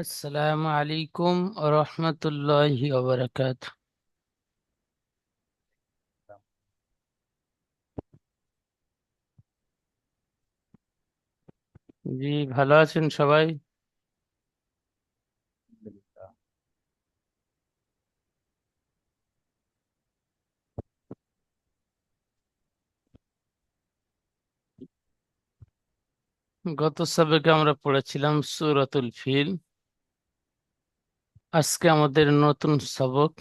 আসসালামু আলাইকুম রহমতুল্লাহি ওয়া বারাকাতুহু। জি, ভালো আছেন সবাই? আলহামদুলিল্লাহ। গত সাবেকে আমরা পড়েছিলাম সূরাতুল ফিল। আজকে আমাদের নতুন সবক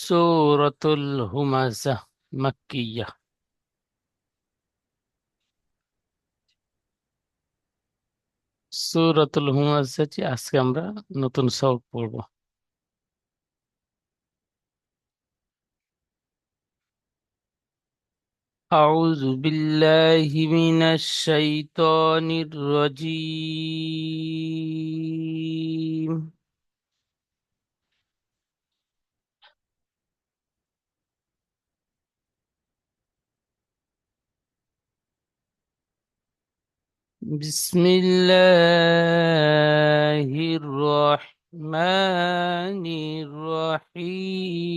সূরাতুল হুমাযা মাক্কিয়া। সূরাতুল হুমাযা আজকে আমরা নতুন সবক পড়ব। আউযু বিল্লাহি মিনাশ শাইতানির রাজীম। بسم الله الرحمن الرحيم.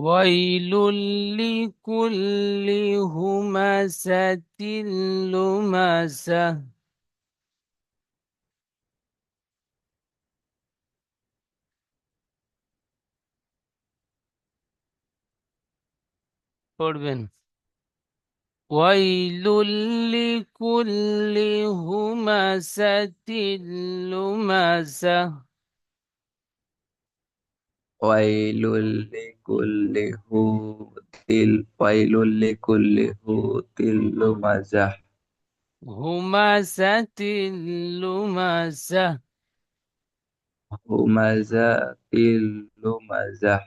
ويل لكل همزة لمزة. পড়বেন। ويل لكل همزة لمزة. ওয়াইলুল লিকুল্লি লুমাজাহ। همزة لمزة. হুমাজাতিল লুমাজাহ।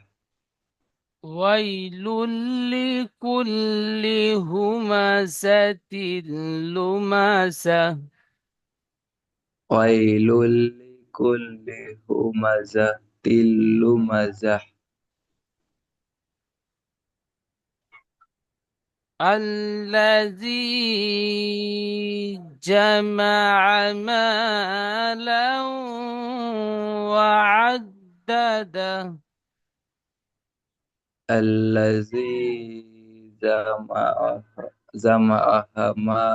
ويل لكل همزة لمزة. ওয়াইলুল লিকুল্লি হুমাজাতিল লুমাজাহ। الذي جمع مالا وعدده. আল্লাযী জামাআহা মা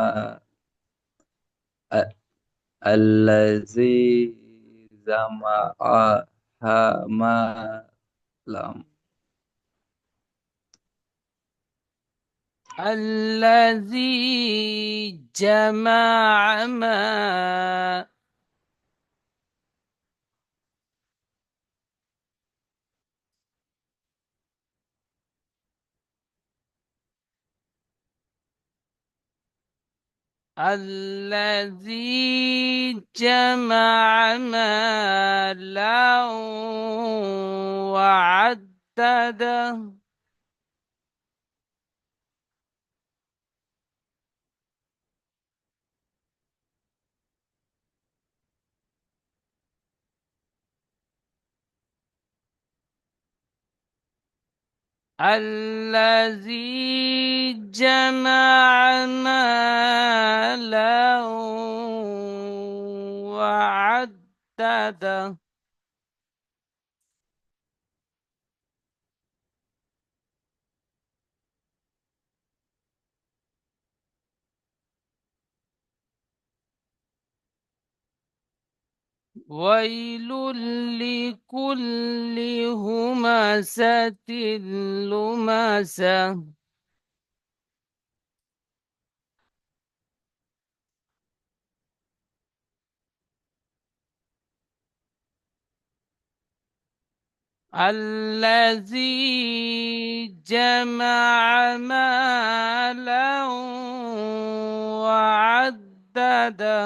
আল্লাযী জামাআহা মালাম। الذي جمع ما الذي جمع مالا وعدده. الذي جمع مالا وعدده. ويل لكل همزة لمزة. الذي جمع مالا وعدده.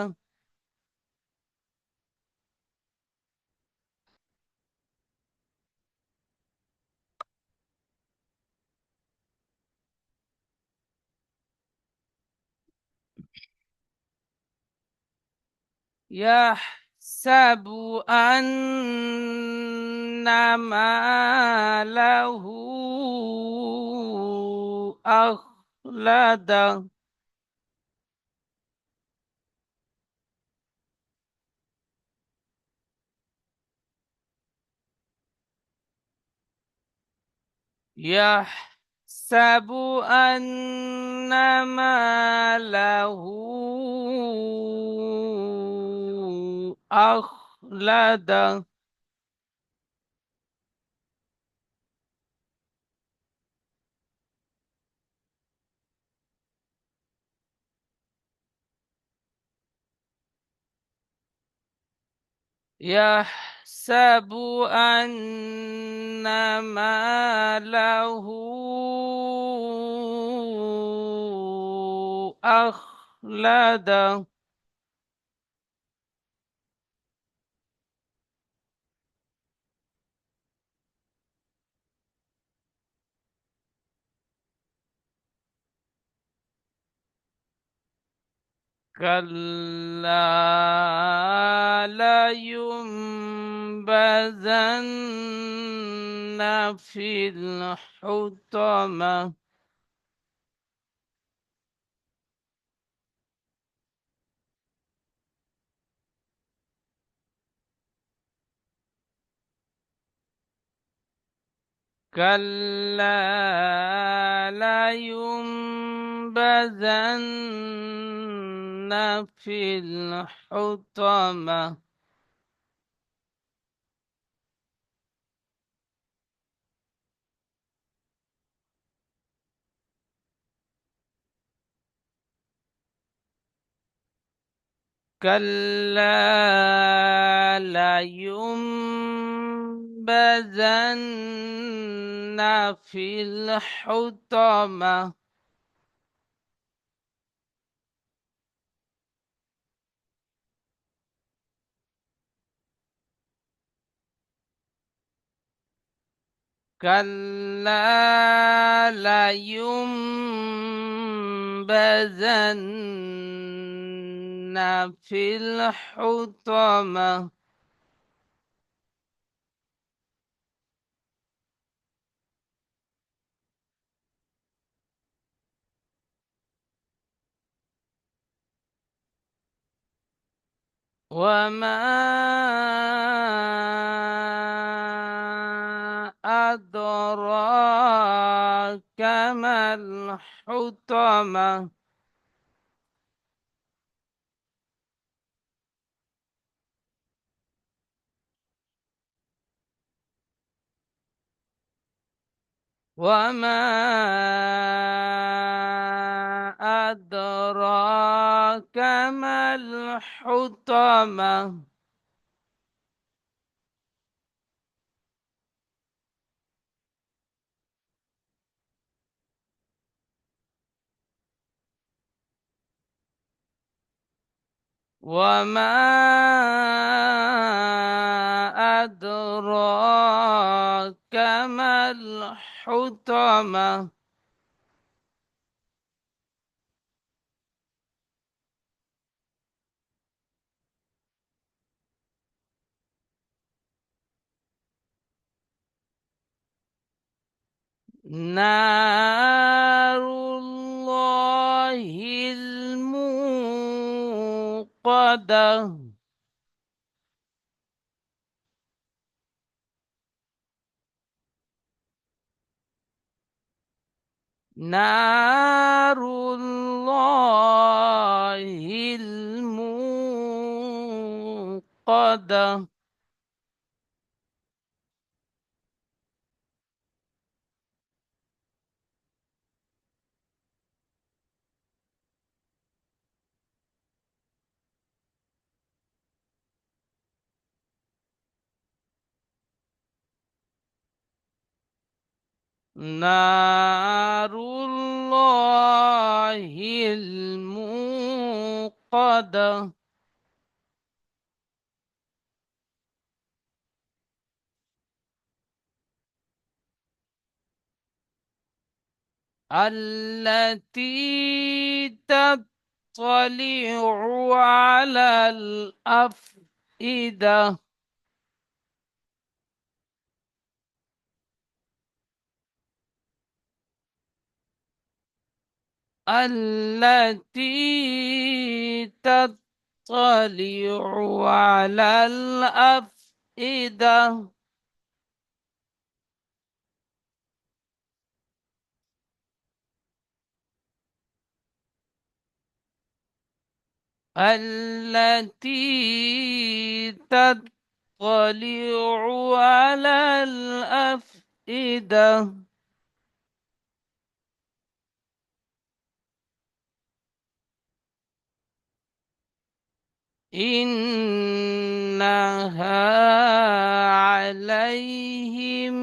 يحسب أن ماله أخلده. يحسب أن ماله أخلده. يحسب أن ماله أخلده. كلا لينبذن في الحطمة. كلا لينبذن في الحطمة. كلا لينبذن في الحطمة. كلا لينبذن في الحطمة. وما أدراك ما الحطمة. وما أدراك ما الحطمة. وما أدراك ما الحطمة. نار الله الموقدة. نار الله الموقدة. نار الله الموقدة. التي تطلع على الأفئدة. إذا التي تطلع على الأفئدة التي تطلع على الأفئدة إنها عليهم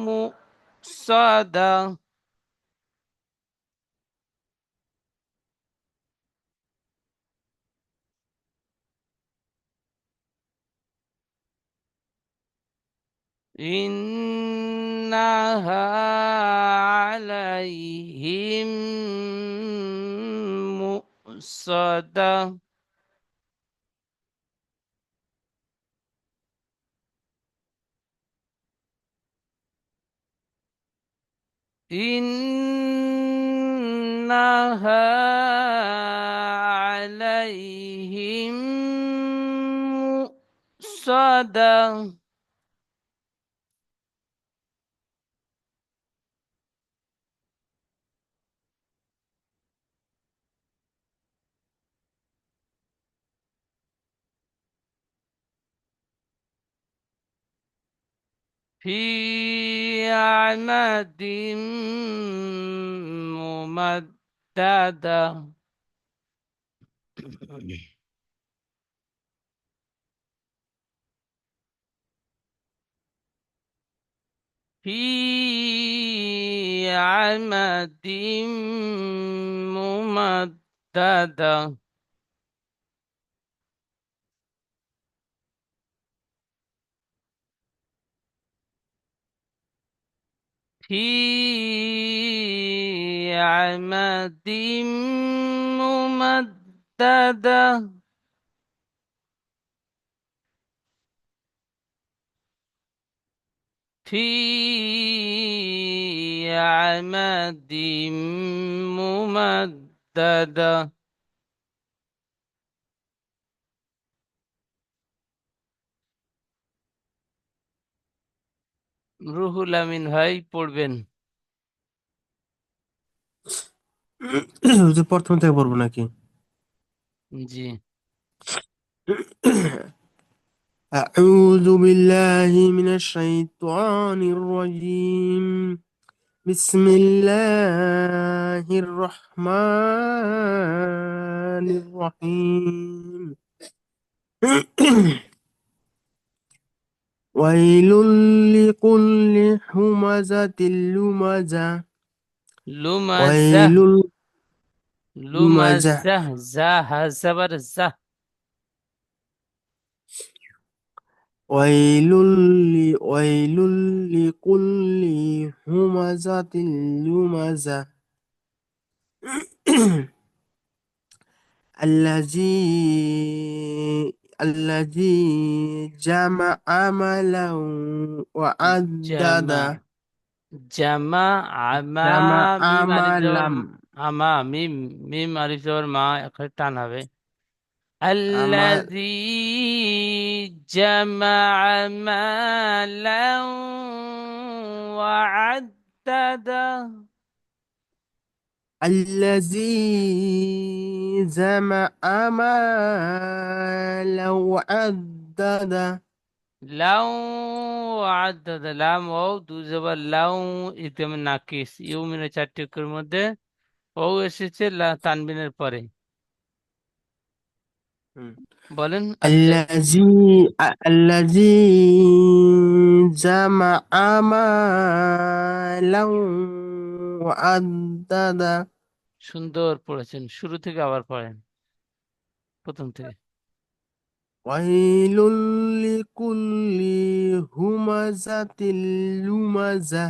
مؤصدة إنها عليهم مؤصدة إنها عليهم مؤصدة في عمد ممددة في عمد ممددة في عمد ممددة في عمد ممددة রুহুল আমিন ভাই পড়বেন। হুজুর প্রথম থেকে পড়বো নাকি? জি। أعوذ بالله من الشيطان الرجيم. بسم الله الرحمن الرحيم. ويل لكل همزة لمزة. লুমাজাহ ويل لمزة. লুমাজাহ জাহ জবর জাহ ويل لكل همزة لمزة. الذي جمع مالا জামা وعدده. জামা আমা جمع মিম আলিফ জবর مالا. আমা মিম মিম আলিফ জবর মা এখানে টান হবে عمل. الذي جمع مالا وعدده الذي جمع مالا وعدده. লাউ আদাদ লাম ও দু জবর লাউ ইতিম নাকিস ইউমিনের চারটি অক্ষরের মধ্যে ও এসেছে তানবিনের পরে। বলেন আল্লাহ الذي جمع مالا وعدده. সুন্দর পড়েছেন, শুরু থেকে আবার পড়েন, প্রথম থেকে। ويل لكل همزة لمزة.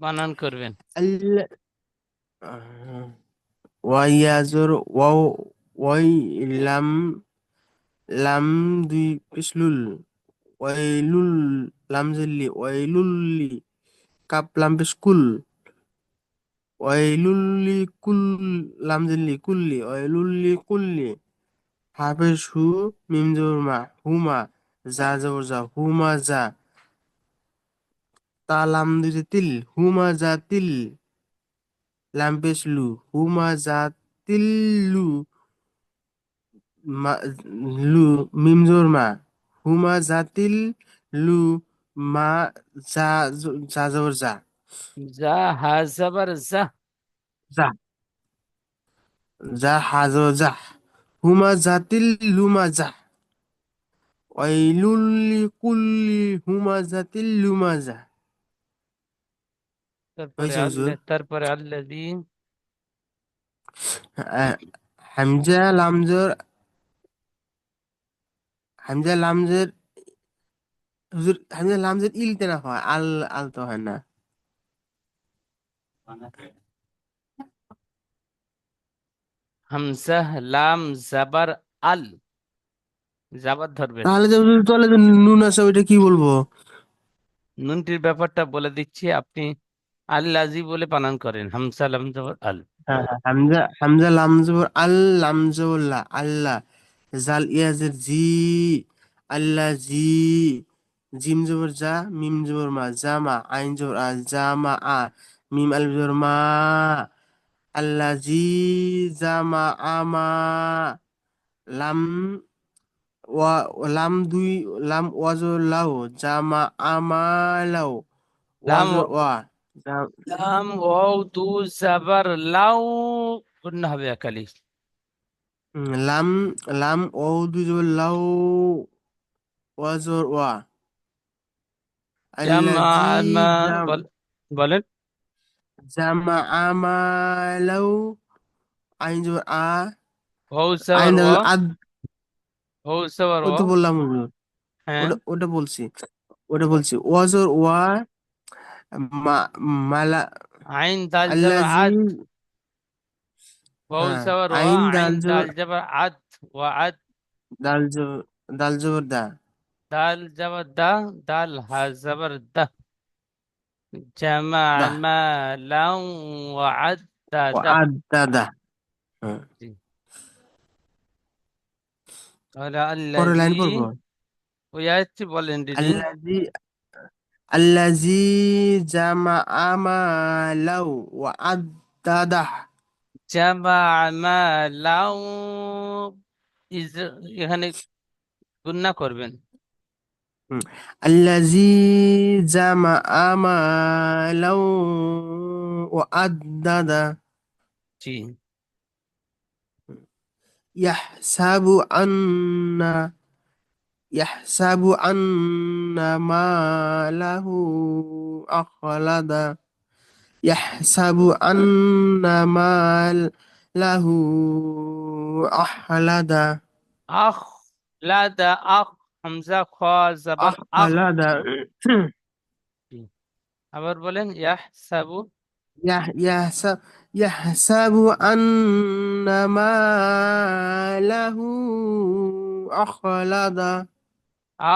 বানান করবেন। ال... ويزر ويلم লাম দুই পিছলুল, ওয়াইলুল লাম জেল্লি, ওয়াইলুল্লি কাপ লাম পেশ কুল, ওয়াইলুল্লি কুল লাম জেল্লি কুল্লি, ওয়াইলুল্লি কুল্লি হাফেজ হু মিম জবর মা হুমা, যা জবর যা হুমা যা, তা লাম দুইতে তিল হুমা যা তিল, লাম পেশ লু হুমা যা তিল্লু, মা লু মিম জবর মা হুমা জাতিল লু, মা যা যা জবর যা, যা হা জবর যা। যা যা হা জবর যা, হুমা জাতিল লুমা যা, ওয়াইলুল লিকুল্লি হুমাজাতিল লুমাজা। তারপরে হয়েছে হুজুর? আল্লাহ, তারপরে আল্লাযী। আহ, হামজা লামজের, হামজা লামজের হুজুর, হামজা লামজের ইলতে না হয়, আল আল তো হয় না। হামজা লাম জাবার আল, জাবার ধরবেন। তাহলে যে হুজুর তাহলে যে নুন আছে ওইটা কি বলবো? নুনটির ব্যাপারটা বলে দিচ্ছি, আপনি আল্লাযী বলে বানান করেন, হামজা লাম জাবার আল। হ্যাঁ হ্যাঁ, হামজা হামজা লামজবর আল লামজবল্লা আল্লাহ, জাল ইয়াজের জি, আল্লাহ জি, জিম জবর যা মিম জবর মা জামা, আইন জবর আ জামা আ, মিম আলিফ জবর মা, আল্লাহ জি জামা আমা, লাম ওয়া লাম দুই লাম ওয়াজর লাও জামা আমা লাও, লাম ওয়াজর ওয়া জাম- লাম ওয়াও দু জাবার লাউ, গুন্না হবে একালি। লাম লাম ও দুই জবর লাও, ওয়াজর ওয়া, জামা আল্লাজি মা, জাম বলেন। জামা আমালাউ, আইন জবর আ, ওয়াও জাবার আইন ওয়া, আদ, ওয়াও জাবার ওই ওয়া। তো বললাম হুজুর। হ্যাঁ, ওটা ওটা বলছি, ওটা বলছি ওয়াজর ওয়া, মা মালা, আইন দাল জাবার আল্লাজি, আদ, ওয়াও হ্যাঁ জাবার ওয়া, আইন আইন দাল দাল জবর জাবার আদ, ওয়া আদ। দাল জবর, দাল জবর দা, দাল জাবার দা, দাল হা জাবার দা, জামা দা মা লাউ ওয়া আদ দা ও দা। আদ দা দা। হ্যাঁ। জি। তাহলে পরের আল্লাযী, লাইন পড়বো। ওই আয়াতটি বলেন দিদি। আল্লাজি আল্লাজি জামা আমালাউ ওয়া আদাদাহ। জামা মা লাউ, ইজ, এখানে গুন্না করবেন। الذي جمع مالا وعدده، জি। يحسب أن يحسب أن ماله أخلد، يحسب أن ماله أخلد، আখ, লাদা আখ, হামজা খ জাবার আখ। أخلد. জি। আবার বলেন, ইয়াহসাবু। يحسب يحسب أن ماله أخلد،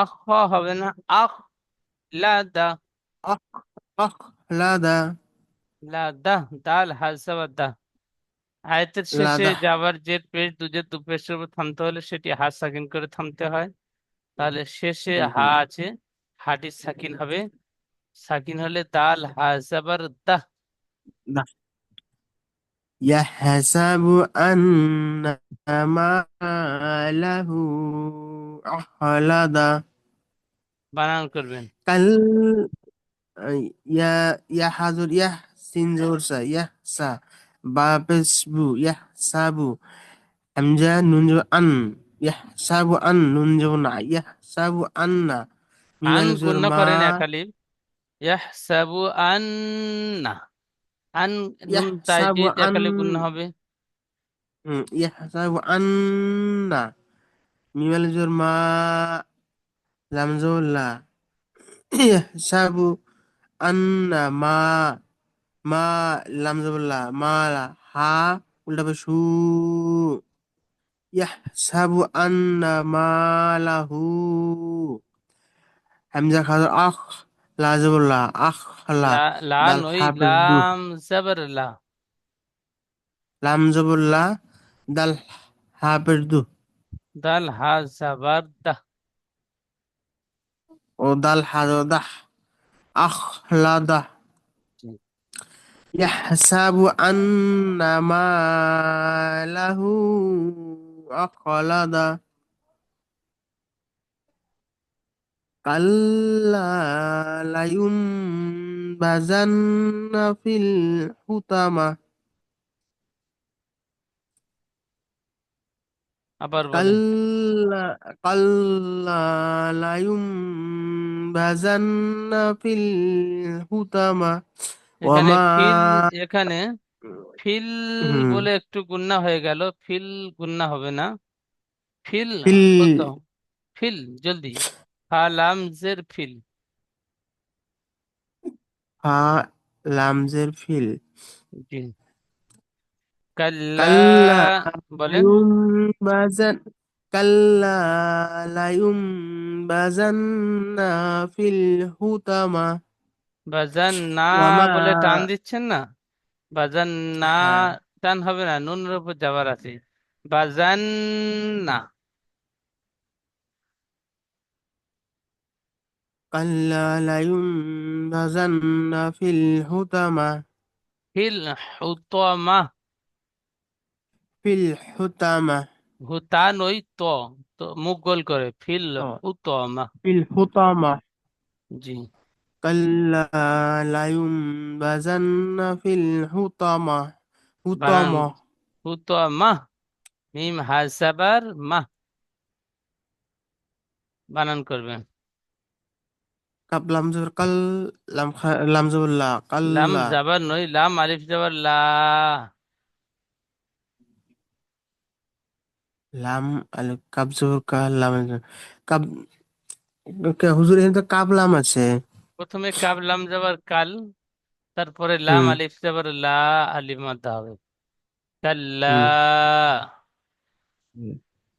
আখ হবে না, আখ লাদা, أخ أخلد. লাদা, দাল হাজাবার দা। আয়াতের শেষে لده. যাবার যে পেশ, দুজের দু পেশের উপর থামতে হলে সেটি হা সাকিন করে থামতে হয়। তাহলে শেষে হা আছে, হাটি সাকিন হবে। সাকিন হলে দাল হাজাবার দা। ده. يحسب أن ماله أخلد. বানান করবেন। كل يا حاضر يح سين زورسا يحسا بابسبو يحسب حمزة نون أن، يحسب أن نون نع يحسب أن، ميم আন ألف زر গুণনা ما، করেন একালিফ। ইয়াহসাবু আন্না, আন, নুন يحسب তাইজিদ أن، একালিফ গুণনা হবে। يحسب أن، ميم ألف زر ما، لام زور لا، يحسب أن ما لام زور لا ما لا ها، উল্টা হবে শু, ইয়াহসাবু আন্না মালাহু হামজা খাজর আখ লাজবুল্লাহ আখ লা লা লা দাল নই, হাফেজ দু লাম জবর লা। লাম জবুল্লাহ দাল হাফেজ দু দাল হা জবর দা। ও দাল হাজর দাহ আখ লা দাহ يحسب أن ماله أخلد كلا لينبذن في الحطمة আবার বলেন। كلا لينبذن في الحطمة এখানে وما ফিল, এখানে ফিল হুম, বলে একটু গুন্না হয়ে গেল, ফিল গুন্না হবে না। ফিল في হতো, ফিল জলদি, ফালাম জের ফিল। لامزر فيل জি, কাল্লা, كلا বলেন। لينبذن كلا لينبذن في الحطمة বাজান না وما বলে টান দিচ্ছেন না, বাজান না, হ্যাঁ টান হবে না, নুনের উপর যাবার আছে, বাজান না। كلا لينبذن في الحطمة ফিল হুতমা, في الحطمة হুতা নই ত, তো মুখ গোল করে ফিল হুতমা। في الحطمة জি, كلا لينبذن في الحطمة বানান حطمة হুতমা, মিম হাসাবার মা, বানান করবেন। কাপ লাম জবর কাল লাম জবর লা লাম কাল্লা জাবার নই, লাম আলিফ জাবার লা। লাম আল কাপ জবর কা লাম কাপ হুজুর এখানে তো কাপ লাম আছে প্রথমে কাব লাম জাবার কাল, তারপরে লাম হুম আলিফ জাবার লা, আলিফ মাদ্দা হবে, কাল্লা। হুম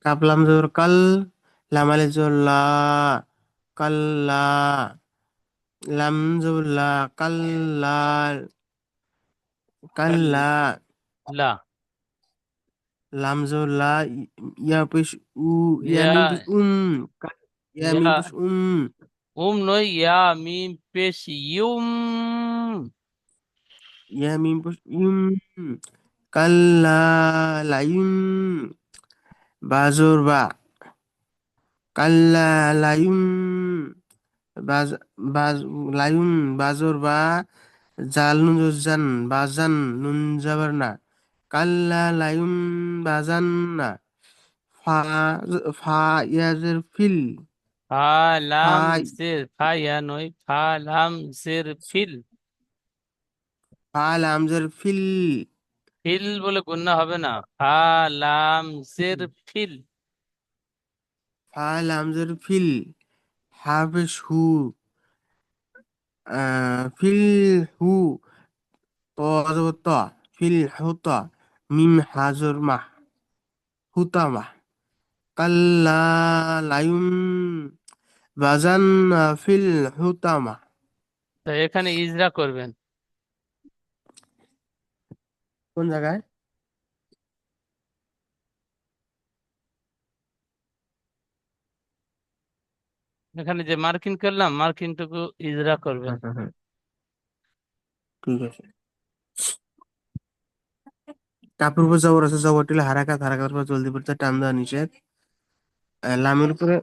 কাপ লাম জবর কাল লাম আলিফ জবর লা কাল্লা লাম জবর লা কাল্লা কাল- কাল্লা লা, লাম জবর লা ইয়া পেশ উ ইয়া ইয়া, মিম পেশ ইয়া মিম ইয়া, পেশ নই, ইয়া মিম পেশ ইউম। ইয়া মিম পেশ কাল্লা লাইম বাজর বা কাল্লা লায়ুম বাজ বাজ লায়ুম বাজর বা জাল নুন জান বাজান নুন জাবার না কাল্লা লায়ুম বাজান না ফা ফা ইয়াজের ফিল ফা ফা লাম জের, ফা ইয়া নই, ফা লাম জের ফিল। ফা লামজের ফিল ফিল বলে গুণনা হবে না, ফা লাম জের ফিল। ফা লামজের ফিল হাফেশ হু ফিল হু ত অজবর ত ফিল হুত মিম হাজর মাহ হুতামা কাল্লা লায়ুম বাজান্না ফিল হুতামা তো এখানে ইজরা করবেন। কোন জায়গায় এখানে যে মার্কিং করলাম, মার্কিংটুকু ইজরা করবেন। হ্যাঁ হ্যাঁ হ্যাঁ ঠিক আছে কাপের উপর জবর আছে জবর টিলে হারাকাত হারাকাতের উপর জলদি পড়তে টান দেওয়া নিষেধ লামের উপরে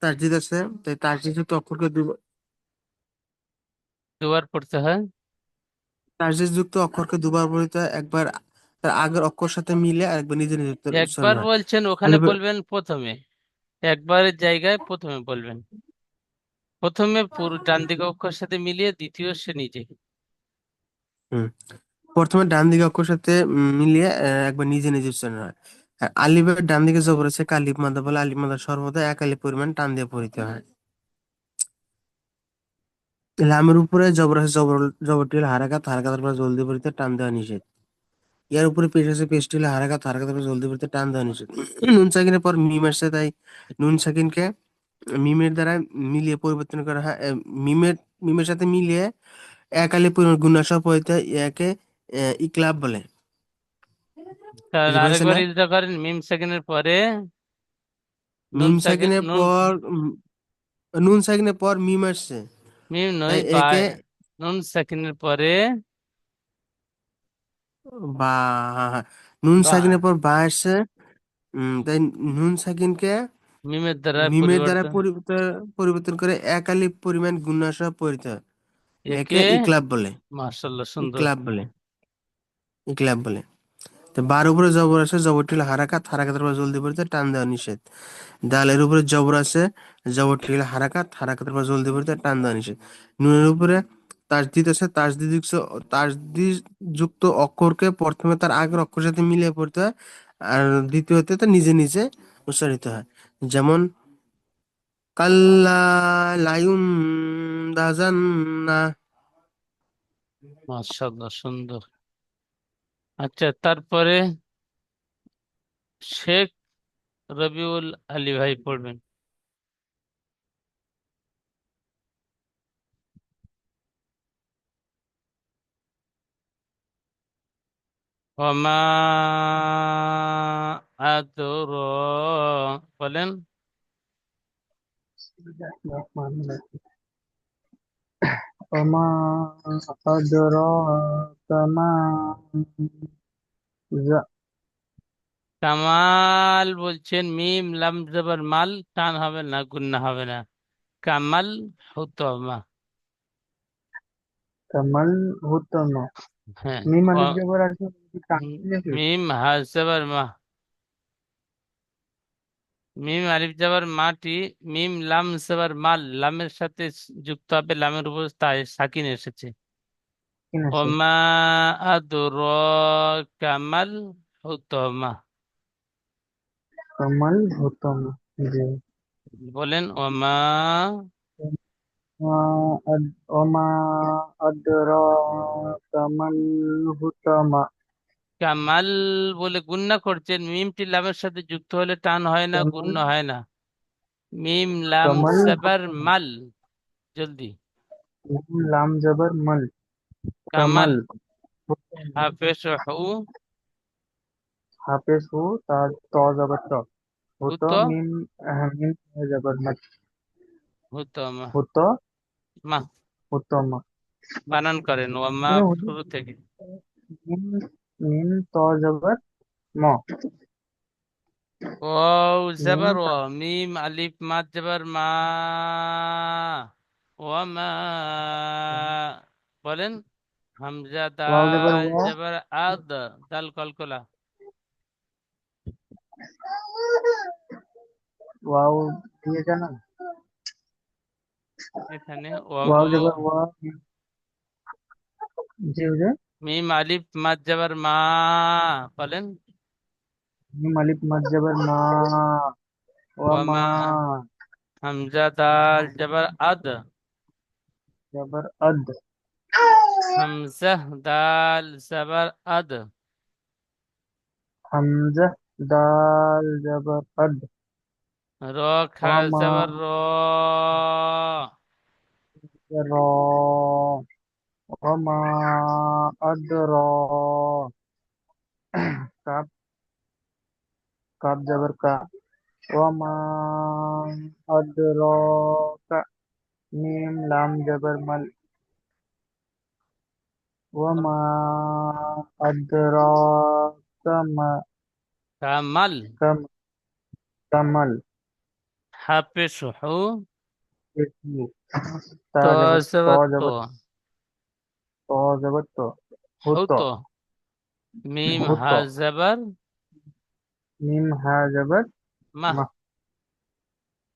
তাসদিদ আছে তাই তাসদিদ যুক্ত অক্ষরকে দুবার পড়তে হয়। তাসদিদ যুক্ত অক্ষরকে দুবার পড়িতে হয়, একবার তার আগের অক্ষর সাথে মিলে আর একবার নিজে নিজে উচ্চারণ একবার হয় বলছেন ওখানে আলিফের বলবেন প্রথমে, একবারের জায়গায় প্রথমে বলবেন, প্রথমে পুরো ডান দিকে অক্ষর সাথে মিলিয়ে, দ্বিতীয় সে নিজে। হুম প্রথমে ডান দিকে অক্ষর সাথে মিলিয়ে একবার নিজে নিজে উচ্চারণ হয় আর আলিফের ডান দিকে জবর আছে কালিফ মাদা বলে আলিফ মাদা সর্বদা এক আলিফ পরিমাণ টান দিয়ে পড়িতে হয় লামের উপরে জবর আছে জবরটি হলো হারাকাত হারাকাতের পর জলদি পড়িতে টান দেওয়া নিষেধ ইয়ার উপরে পেশ আছে, পেশটি হলো হারাকাত, হারাকাতের পর জলদি পড়তে টান দেওয়া নিষেধ। নুন সাকিনের পর মিম আসছে, তাই নুন সাকিনকে মিমের দ্বারা মিলিয়ে পরিবর্তন করা হয়। মিমের মিমের সাথে মিলিয়ে এক আলিফ পরিমাণ গুণা সহ পড়তে হয়, ইয়াকে ইকলাব বলে। তার বুঝতে পেরেছেন আরেকবার না? ইজরা করেন, মিম সেকেন্ডের পরে নুন মিম সাকিন, সাকিনের নুন পর নুন সাকিনের পর মিম আসছে, মিম নয় তাই বা, একে নুন সেকেন্ডের পরে বা, হ্যাঁ হ্যাঁ, নুন বা সাকিনের পর বা আসছে। তাই নুন সাকিনকে মিমের দ্বারা মিমের দ্বারা পরিবর্তন, পরিবর্তন করে এক আলিফ পরিমাণ গুণা সহ পড়তে হয়, একে একে ইকলাব বলে। মাশাআল্লাহ সুন্দর। ইকলাব বলে, ইকলাব বলে। তো বার উপরে জবর আছে, জবরটি হলো হারাকাত, হারাকাতের পর জলদি পড়তে টান দেওয়া নিষেধ। দালের উপরে জবর আছে, জবরটি হলো হারাকাত, হারাকাতের পর জলদি পড়তে টান দেওয়া নিষেধ। নুনের উপরে তাসদিদ আছে, তাসদিদ যুক্ত অক্ষরকে প্রথমে তার আগের অক্ষরের সাথে মিলিয়ে পড়তে হয়, আর দ্বিতীয়তে তা নিজে নিজে উচ্চারিত হয়। যেমন কাল্লা লায়ুম দাজান্না। মাশাআল্লাহ সুন্দর। আচ্ছা, তারপরে শেখ রবিউল আলী ভাই পড়বেন। ওমা আদর, বলেন। وما أدراك ما ز- কামাল বলছেন, মিম লাম জবর মাল, টান হবে না, গুন্না হবে না। কামাল হুতমা। कमल हुतम। হ্যাঁ। मीम ও अलिफ जबर আছে কি টানতে আছে? মিম হাজ জবর মা, মিম আলিফ জবর মাটি, মিম লাম জবর মাল, লামের সাথে যুক্ত হবে, লামের উপর তাই সাকিন এসেছে। কিন আছে? ওমা আদর কামাল হুতমা। कमल हुतम। जी। বলেন ওমা। وما أدراك ما الحطمة। কামাল বলে গুন্না করছেন, মিমটি লামের সাথে যুক্ত হলে টান হয় না, कमल গুণ্য হয় না। মিম লাম कमल সাবার हुतम। মাল, জলদি। मीम लाम जबर मल। কামাল कमल हुतम। হাফেজ হু, हाफिज हु ता तो जबर तो। হুত हुतो मीम मीम जबर मत। হুতমা। हुतो মা, हुतम। বানান করেন ওমা ये हुजूर শুরু থেকে। मीम मीम तो जबर म। ও मीम জবর ও, ता মিম আলিফ মাদ জবর মা, ওমা। বলেন। হামজা वाव जबर দাল वा। জবর আদ, দাল কলকলা। वाव दिए जाना। এখানে वाव ও, जबर वा। जी हुजूर। মিম আলিফ মাদ জবর মা, বলেন। मीम अलिफ मत जबर मा। व मा। ওমা হামজা দাল জবর আদ, जबर अद। হামজা দাল জবর আদ, हमजा दाल जबर अद। র व খা मा জবর র, रो। व मा अदरो। काफ काफ जबर का। व मा अदरो का। मीम लाम जबर मल। व मा अदरो कम কামাল कम कमल। হাফেজ হু, ता তো जबर तो জবর তো, जबर तो जबर तो। হু हुतो। তো, মিম হা हुतो। জবর मीम हा जबर মা, मह।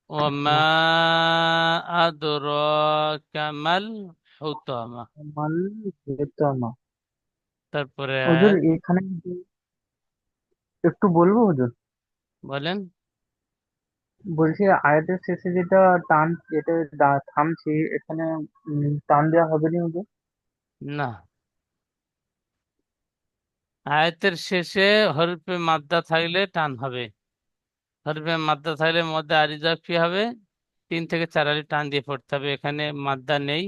ওমা मह। আদরাকা মাল হুতামা। मल हुतम। তারপরে হুজুর আয়াত, এখানে একটু বলবো হুজুর? বলেন। বলছি আয়াতের শেষে যেটা টান, এটা থামছি এখানে, টান দেওয়া হবে না হুজুর? না, আয়াতের শেষে হরফে মাদ্দা থাকলে টান হবে, হরফে মাদ্দা থাকলে মধ্যে আরিজা কি হবে, 3 থেকে 4 আলিফ টান দিয়ে পড়তে হবে। এখানে মাদ্দা নেই,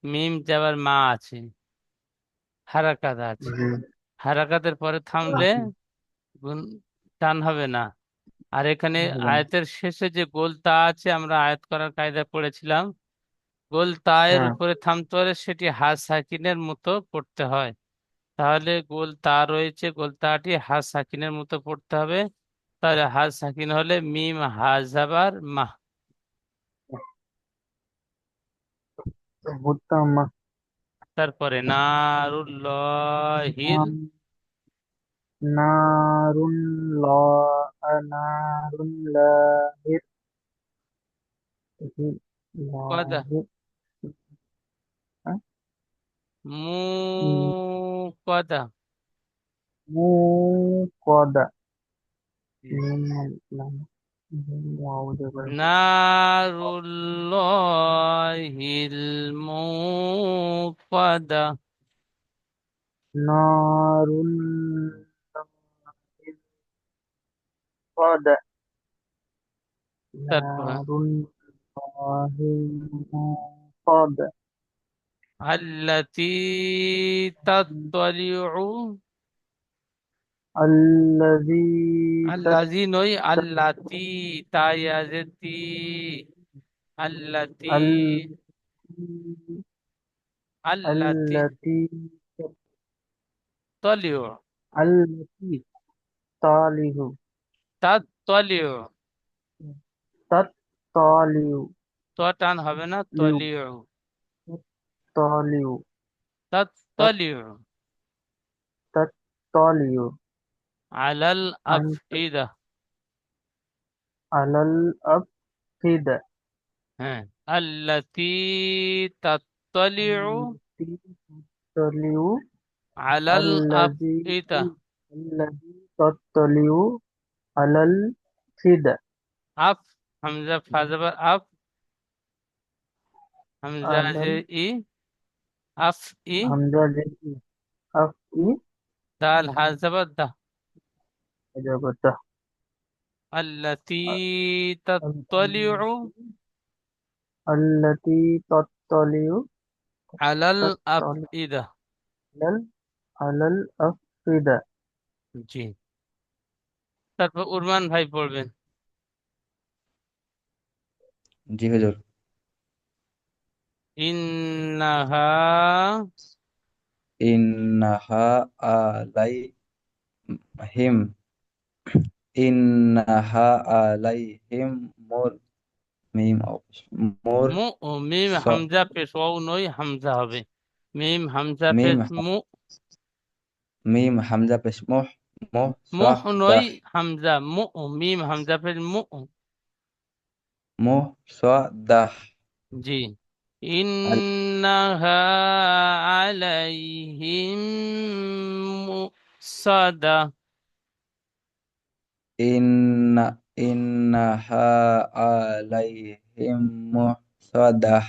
মিম যাবার মা আছে, হারাকাত আছে। জি হারাকাতের পরে থামলে জি গুণ টান হবে না। আর এখানে হবে না। আয়াতের শেষে যে গোল তা আছে, আমরা আয়াত করার কায়দা পড়েছিলাম, গোল তায়ের হ্যাঁ উপরে থামতে হলে সেটি হা সাকিনের মতো পড়তে হয়। তাহলে গোল তা রয়েছে, গোল তাটি হা সাকিনের মতো পড়তে হবে। তাহলে হা সাকিন হলে মিম হা জাবার মাহ। মুত্তামা তারপরে নারুল্লাহিল, নারুল্লাহির কদা, লাহির মু কদা, মুকদা ওয়াও জবর নারুল্লাহিল মুকদা। নারুন কদা তারপর নারুন কদা আল্লাতী তাত্তালিউ, الذي আল্লাযী নই, আল্লাতী, তাই আছে তি, আল্লাতী, আল্লাতী التي তলিউ, التي طالع তাত্তালিউ, تطالع তো টান হবে না, তলিউ, طالع তাত্তালিউ تطالع আলাল أنت আফইদা। على الأفئدة হ্যাঁ, আল্লাতী তাত্তালিউ التي تطلع আলাল الذي আফইদা। الذي تطلع على الفئدة আফ, হামজা ফাজাবার আফ, হামজা على যে ই, আফ ই, همزة جزء أفئدة দাল হাজাবার দা। جبته আল্লাতী তাত্তালিউ التي تطلع আলাল تطلع আফইদা। على الأفئدة জি, তারপর উরমান ভাই পড়বেন। জি হুজুর। ইন্নাহা, ইন্নাহা আলাইহিম, ইন্নাহা আলাইহিম মুর, মিম মুর মু, মিম স হামজা পেশ, ওয়াও নই, হামজা হবে। মিম হামজা মিম পেশ মু, মিম হামজা পেশ মুহ, মুহ মুহ নই, সাদাহ, হামজা মু, মিম হামজা পেশ মু। মুহ সাদাহ, জি, ইন্নাহা আলাইহিম মুসাদা। ইন্না ইন্নাহা আলাইহিম মুহসাদাহ।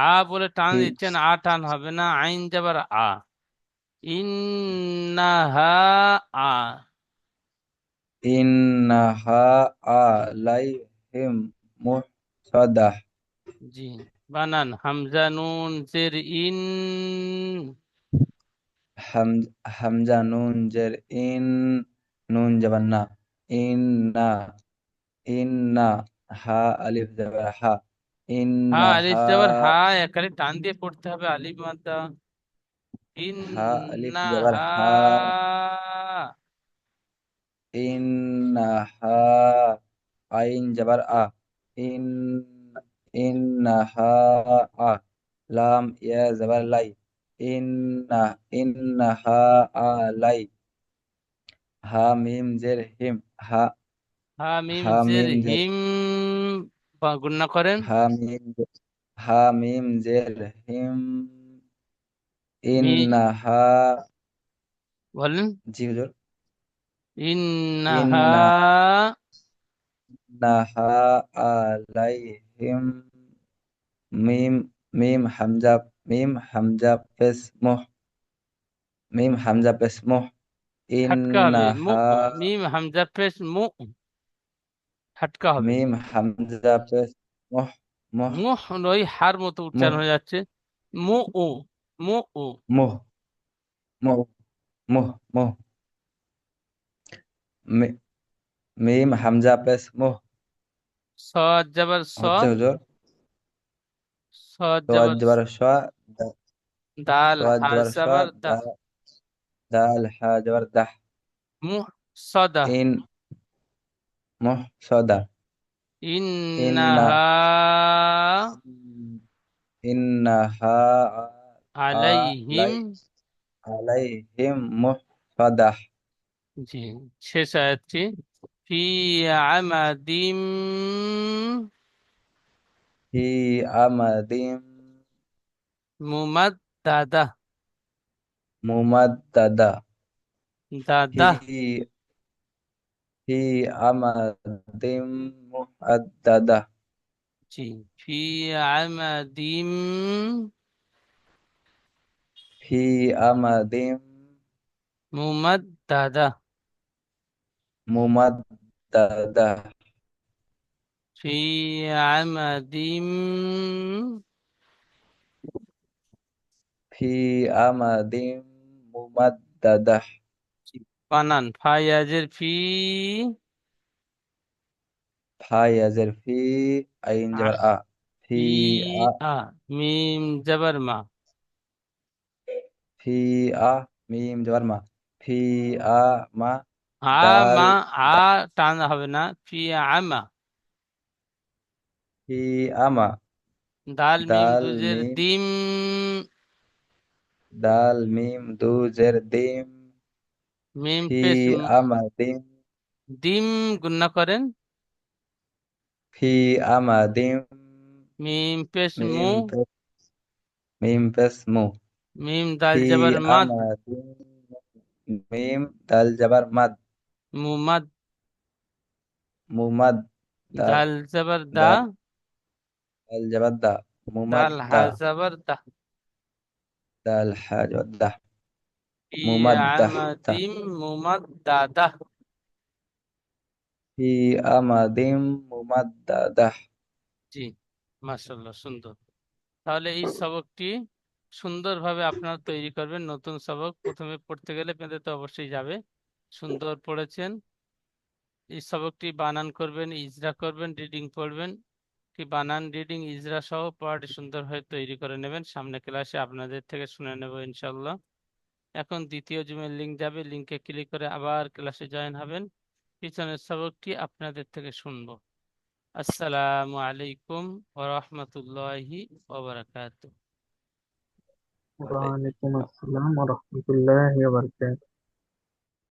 আ বলে টান দিচ্ছেন, আ টান হবে না, আইন যাবার আ, ইন্নাহা আ। ইন্নাহা আলাইহিম মুহসাদাহ। জি, বানান হামজা নুন জের ইন, হাম হামজা নুন জের ইন, নুন জবর না, ইন্না ইন্না, হা আলিফ জবর হা, হা আলিফ ইন্নাহা, যাবার হা, একারে টান দিয়ে পড়তে হবে, আলিফ মাদ্দা, হা আলিফ জবর ইন্নাহা। হা, ইন্নাহা, আইন জবর আ, ইন ইন্নাহা আ, লাম ইয়া জবর লাই, ইন্না ইন্নাহা আলাই, হা মিম জের হিম, হা হা মিম হা জের মিম জের হিম, বা গুণনা করেন। হা মিম হা মিম জের হিম, মি, ইন্নাহা, বলেন, জি হুজুর। ইন্নাহা, ইন্নাহা আলাইহিম, মিম মিম হামজা, মিম হামজা পেশ মুহ, মিম হামজা পেশ মুহ, হাটকা হবে মু, ইন্নাহা, মিম হামজা পেশ মু, হাটকা হবে। মিম হামজা পেশ মুহ, মুহ, মুহ ওই হার মতো মুহ, উচ্চারণ হয়ে যাচ্ছে। মু উ, মু উ। মুহ, মুহ, মুহ, মুহ। মি- মিম হামজা পেশ মুহ। সদ জবর স, হচ্ছে হুজুর? সদ সোয়াদ জবর জবর সোয়া, দাল সোয়াদ হা জবর সোয়া, জবর দা, দাল হা জবর দাহ। মুহ সদা, ইন, মুহ সদা। ইন্না, ইন্নাহা ইন্নাহা আলাইহিম, আলাই, আলাইহিম মুহসাদাহ। জি, শেষ আয়াতটি ফি আমাদিম ফি আমাদিম মুমাদ্দাদা, মুমাদ্দাদা। ফি, দাদা, ফি আমাদিম মুমাদ্দাদা। জি, ফি আমাদিম ফি আমাদিম মুমাদ্দাদা, মুমাদ্দাদা। ফি আমাদিম, ফি আমাদিম মুমাদ্দাদাহ। জি, বানান ফায়াজের ফি, ফা ইয়াজের ফি, আইন আ, জবর আ। ফি ফি আ, আ, মিম জবর মা, ফি আ, মিম জবর মা। ফি আ মা, আ দাল, মা, আ টান হবে না, ফি আমা, ফি আমা, দাল মিম দাল দুজের মিম, দিম, দাল মিম দু জের দিম। মিম ফি পেশ আমাদিম, দিম গুণনা করেন, ফি আমাদিম, মিম পেশ মু, মিম পেশ, মিম পেশ মু। মিম দাল ফি জবর মাদ, আমাদিম, মিম দাল জবর মাদ, মুমাদ, মুমাদ, দা, দাল জবর দা, দা, দাল জবর দা, দাল হা মুমাদ্দা। জবর দা, দাল হা জবর দা, ফি মুমাদ্দাহ দা। আমাদিম মুমাদ্দাদা, ফি আমাদিম মুমাদ্দাদাহ। জি, মাশাআল্লাহ, সুন্দর। তাহলে এই সবকটি সুন্দরভাবে আপনারা তৈরি করবেন। নতুন সবক প্রথমে পড়তে গেলে পেঁধে তো অবশ্যই যাবে। সুন্দর পড়েছেন। এই সবকটি বানান করবেন, ইজরা করবেন, রিডিং পড়বেন। কি বানান, রিডিং, ইজরা সহ পড়াটি সুন্দরভাবে তৈরি করে নেবেন। সামনে ক্লাসে আপনাদের থেকে শুনে নেব ইনশাল্লাহ। এখন দ্বিতীয় জুমের লিঙ্ক যাবে, লিঙ্কে ক্লিক করে আবার ক্লাসে জয়েন হবেন। পিছনের সবকটি আপনাদের থেকে শুনবো। আসসালামু আলাইকুম ওয়া রাহমাতুল্লাহি ওয়া বারাকাতুহু। ওয়ালাইকুম আসসালাম ওয়া রাহমাতুল্লাহি ওয়া বারাকাতুহু।